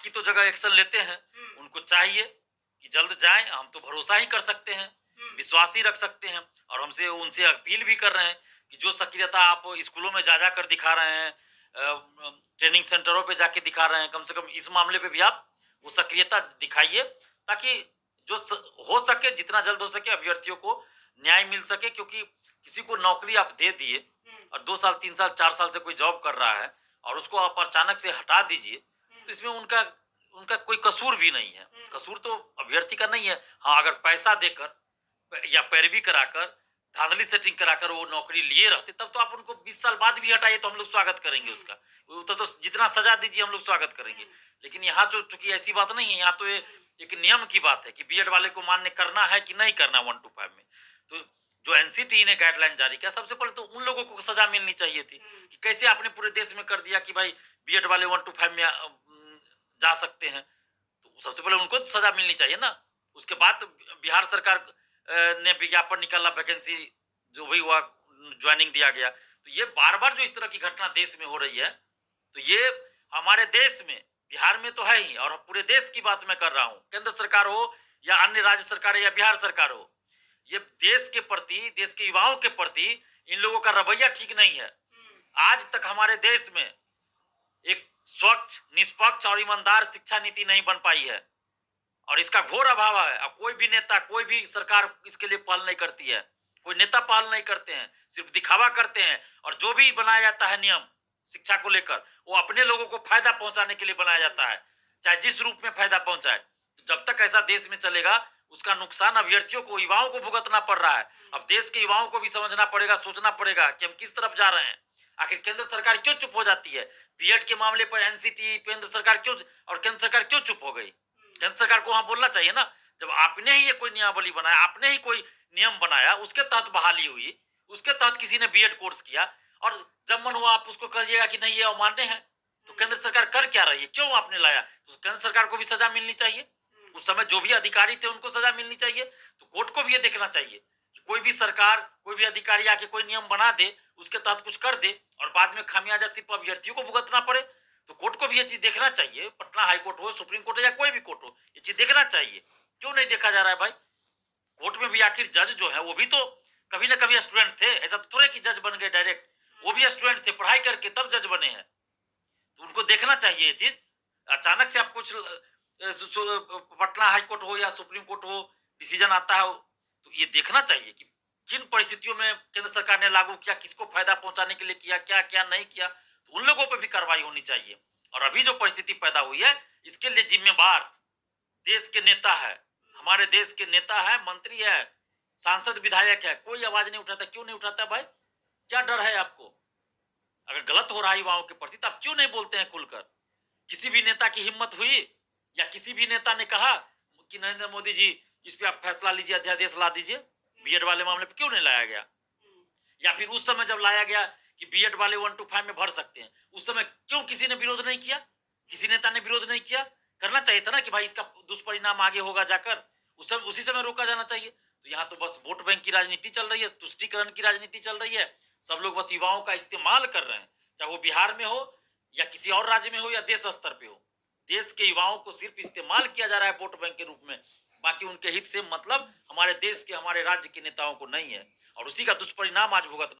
बाकी तो जगह एक्शन लेते हैं, उनको चाहिए कि जल्द जाएं। हम तो भरोसा ही कर सकते हैं, विश्वास ही रख सकते हैं, और हमसे उनसे अपील भी कर रहे हैं कि जो सक्रियता आप स्कूलों में जा कर दिखा रहे हैं, ट्रेनिंग सेंटरों पे जाके दिखा रहे हैं, कम से कम इस मामले पे भी आप वो सक्रियता दिखाइए, ताकि जो हो सके जितना जल्द हो सके अभ्यर्थियों को न्याय मिल सके। क्योंकि किसी को नौकरी आप दे दिए और 2 साल 3 साल 4 साल से कोई जॉब कर रहा है और उसको आप अचानक से हटा दीजिए, तो इसमें उनका उनका कोई कसूर भी नहीं है। कसूर तो अभ्यर्थी का नहीं है। हाँ, अगर पैसा देकर या पैरवी कराकर, धांधली सेटिंग कराकर वो नौकरी लिए रहते, तब तो आप उनको 20 साल बाद भी हटाइए तो हम लोग स्वागत करेंगे उसका। तो जितना सजा दीजिए हम लोग स्वागत करेंगे। लेकिन यहाँ तो चूंकि ऐसी बात नहीं है, यहाँ तो एक नियम की बात है कि बीएड वाले को मान्य करना है कि नहीं करना 1 to 5 में। तो जो एनसीटी ने गाइडलाइन जारी किया, सबसे पहले तो उन लोगों को सजा मिलनी चाहिए थी कि कैसे आपने पूरे देश में कर दिया कि भाई बीएड वाले 1 to 5 में जा सकते हैं। तो सबसे पहले उनको सजा मिलनी चाहिए ना। उसके बाद बिहार सरकार ने विज्ञापन निकाला, वैकेंसी जो भी हुआ, ज्वाइनिंग दिया गया। तो ये बार बार जो इस तरह की घटना देश में हो रही है, तो ये हमारे देश में, बिहार में तो है ही, और पूरे देश की बात मैं कर रहा हूँ, केंद्र सरकार हो या अन्य राज्य सरकार या बिहार सरकार हो, ये देश के प्रति, देश के युवाओं के प्रति इन लोगों का रवैया ठीक नहीं है। आज तक हमारे देश में एक स्वच्छ, निष्पक्ष और ईमानदार शिक्षा नीति नहीं बन पाई है, और इसका घोर अभाव है। अब कोई भी नेता, कोई भी सरकार इसके लिए पहल नहीं करती है। कोई नेता पहल नहीं करते हैं, सिर्फ दिखावा करते हैं। और जो भी बनाया जाता है नियम शिक्षा को लेकर, वो अपने लोगों को फायदा पहुंचाने के लिए बनाया जाता है, चाहे जिस रूप में फायदा पहुंचाए। तो जब तक ऐसा देश में चलेगा, उसका नुकसान अभ्यर्थियों को, युवाओं को भुगतना पड़ रहा है। अब देश के युवाओं को भी समझना पड़ेगा, सोचना पड़ेगा कि हम किस तरफ जा रहे हैं। आखिर केंद्र सरकार क्यों चुप हो जाती है? बीएड के मामले पर एनसीटी, केंद्र सरकार क्यों, और केंद्र सरकार क्यों चुप हो गई? केंद्र सरकार को वहां बोलना चाहिए ना। जब आपने ही ये कोई नियमावली बनाया, आपने ही कोई नियम बनाया, उसके तहत बहाली हुई, उसके तहत किसी ने बीएड कोर्स किया, और जब मन हुआ आप उसको कहिएगा कि नहीं ये अमान्य है, तो केंद्र सरकार कर क्या रही है? क्यों आपने लाया? तो केंद्र सरकार को भी सजा मिलनी चाहिए। उस समय जो भी अधिकारी थे उनको सजा मिलनी चाहिए। तो कोर्ट को भी ये देखना चाहिए कि कोई भी सरकार, कोई भी अधिकारी आके कोई नियम बना दे, उसके तहत कुछ कर दे, और बाद में खामियाजा सिर्फ अभ्यर्थियों को भुगतना पड़े, तो कोर्ट को भी ये चीज देखना चाहिए। पटना हाई कोर्ट हो, सुप्रीम कोर्ट हो, या कोई भी कोर्ट हो, ये चीज देखना चाहिए। क्यों नहीं देखा जा रहा है भाई? कोर्ट में भी आखिर जज जो है वो भी तो कभी ना कभी स्टूडेंट थे। ऐसा थोड़े कि जज बन गए डायरेक्ट, वो भी स्टूडेंट थे, पढ़ाई करके तब जज बने हैं। तो उनको देखना चाहिए ये चीज। अचानक से आप कुछ पटना हाई कोर्ट हो या सुप्रीम कोर्ट हो, डिसीजन आता है, तो ये देखना चाहिए कि किन परिस्थितियों में केंद्र सरकार ने लागू किया, किसको फायदा पहुंचाने के लिए किया, क्या क्या नहीं किया। तो उन लोगों पर भी कार्रवाई होनी चाहिए। और अभी जो परिस्थिति पैदा हुई है, इसके लिए जिम्मेवार देश के नेता है, हमारे देश के नेता है, मंत्री है, सांसद, विधायक है। कोई आवाज नहीं उठाता। क्यों नहीं उठाता भाई? क्या डर है आपको? अगर गलत हो रहा है युवाओं के प्रति, तो आप क्यों नहीं बोलते हैं खुलकर? किसी भी नेता की हिम्मत हुई या किसी भी नेता ने कहा कि नरेंद्र मोदी जी इस पे आप फैसला लीजिए, अध्यादेश ला दीजिए? बीएड वाले मामले पे क्यों नहीं लाया गया? या फिर उस समय जब लाया गया कि बीएड वाले 1 to 5 में भर सकते हैं, उस समय क्यों किसी ने विरोध नहीं किया? किसी नेता ने विरोध नहीं किया? करना चाहिए था ना कि भाई इसका दुष्परिणाम आगे होगा जाकर, उसी समय रोका जाना चाहिए। तो यहाँ तो बस वोट बैंक की राजनीति चल रही है, तुष्टीकरण की राजनीति चल रही है। सब लोग बस युवाओं का इस्तेमाल कर रहे हैं, चाहे वो बिहार में हो या किसी और राज्य में हो या देश स्तर पे हो। देश के युवाओं को सिर्फ इस्तेमाल किया जा रहा है वोट बैंक के रूप में। बाकी उनके हित से मतलब हमारे देश के, हमारे राज्य के नेताओं को नहीं है, और उसी का दुष्परिणाम आज भुगतना